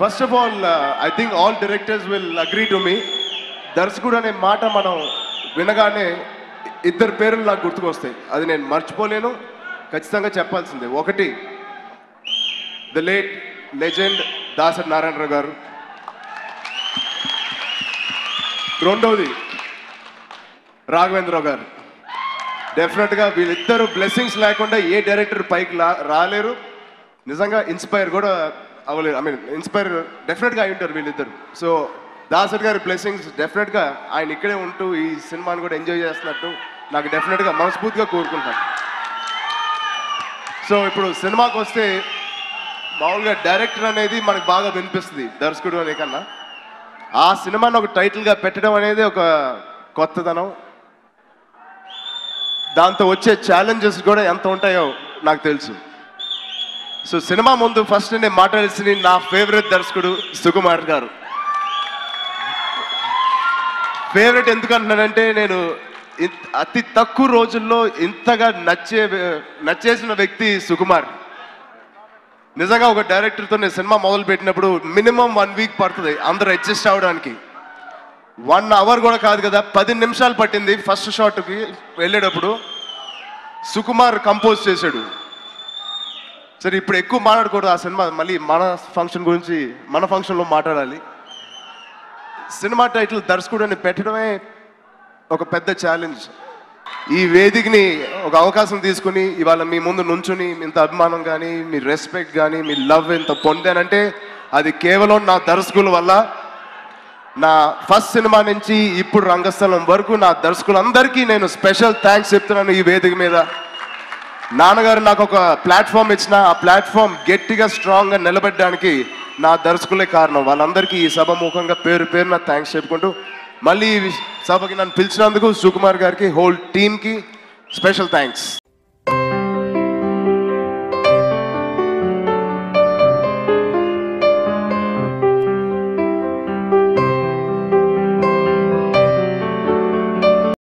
First of all I think all directors will agree to me. దర్శకుడు అనే మాట మనం వినగానే ఇద్దరు పేర్లు నాకు గుర్తుకొస్తాయి. అది నేను మర్చిపోలేను, ఖచ్చితంగా చెప్పాల్సిందే. ఒకటి the late legend Dasari Narayanarao garu. రెండవది రాఘవేంద్రరావు గారు. డెఫినెట్గా వీళ్ళిద్దరు బ్లెస్సింగ్స్ లేకుండా ఏ డైరెక్టర్ పైకి రాలేరు. నిజంగా ఇన్స్పైర్ కూడా అవ్వలేరు. ఐ మీన్ ఇన్స్పైర్ డెఫినెట్గా అయి ఉంటారు వీళ్ళిద్దరు. సో దాసరి గారి బ్లెస్సింగ్స్ డెఫినెట్గా ఆయన ఇక్కడే ఉంటూ ఈ సినిమాని కూడా ఎంజాయ్ చేస్తున్నట్టు నాకు డెఫినెట్గా మనస్ఫూర్తిగా కోరుకుంటాను. సో ఇప్పుడు సినిమాకి వస్తే మామూలుగా డైరెక్టర్ అనేది మనకు బాగా వినిపిస్తుంది దర్శకుడు అనే కన్నా. ఆ సినిమాని ఒక టైటిల్గా పెట్టడం అనేది ఒక కొత్తదనం. దాంతో వచ్చే ఛాలెంజెస్ కూడా ఎంత ఉంటాయో నాకు తెలుసు. సో సినిమా ముందు ఫస్ట్ నేను మాట్లాడాల్సింది నా ఫేవరెట్ దర్శకుడు సుకుమార్ గారు. ఫేవరెట్ ఎందుకంటున్నానంటే నేను అతి తక్కువ రోజుల్లో ఇంతగా నచ్చేసిన వ్యక్తి సుకుమార్. నిజంగా ఒక డైరెక్టర్తో నేను సినిమా మొదలు పెట్టినప్పుడు మినిమం 1 వీక్ పడుతుంది అందరూ అడ్జస్ట్ అవ్వడానికి. 1 అవర్ కూడా కాదు కదా, 10 నిమిషాలు పట్టింది ఫస్ట్ షాట్కి వెళ్ళేటప్పుడు. సుకుమార్ కంపోజ్ చేశాడు. సరే ఇప్పుడు ఎక్కువ మాట్లాడకూడదు ఆ సినిమా, మళ్ళీ మన ఫంక్షన్ గురించి మన ఫంక్షన్లో మాట్లాడాలి. సినిమా టైటిల్ దర్శకుడు అని పెట్టడమే ఒక పెద్ద ఛాలెంజ్. ఈ వేదికని ఒక అవకాశం తీసుకుని ఇవాళ మీ ముందు నుంచుని ఇంత అభిమానం కానీ మీ రెస్పెక్ట్ కానీ మీ లవ్ ఇంత పొందానంటే అది కేవలం నా దర్శకుల వల్ల. నా ఫస్ట్ సినిమా నుంచి ఇప్పుడు రంగస్థలం వరకు నా దర్శకులందరికీ నేను స్పెషల్ థ్యాంక్స్ చెప్తున్నాను ఈ వేదిక మీద. నాన్నగారు నాకు ఒక ప్లాట్ఫామ్ ఇచ్చిన, ఆ ప్లాట్ఫామ్ గట్టిగా స్ట్రాంగ్గా నిలబెట్టడానికి నా దర్శకులే కారణం. వాళ్ళందరికీ ఈ సభ ముఖంగా పేరు పేరున థ్యాంక్స్ చెప్పుకుంటూ మళ్ళీ ఈ సభకి నన్ను పిలిచినందుకు సుకుమార్ గారికి, హోల్ టీమ్కి స్పెషల్ థ్యాంక్స్.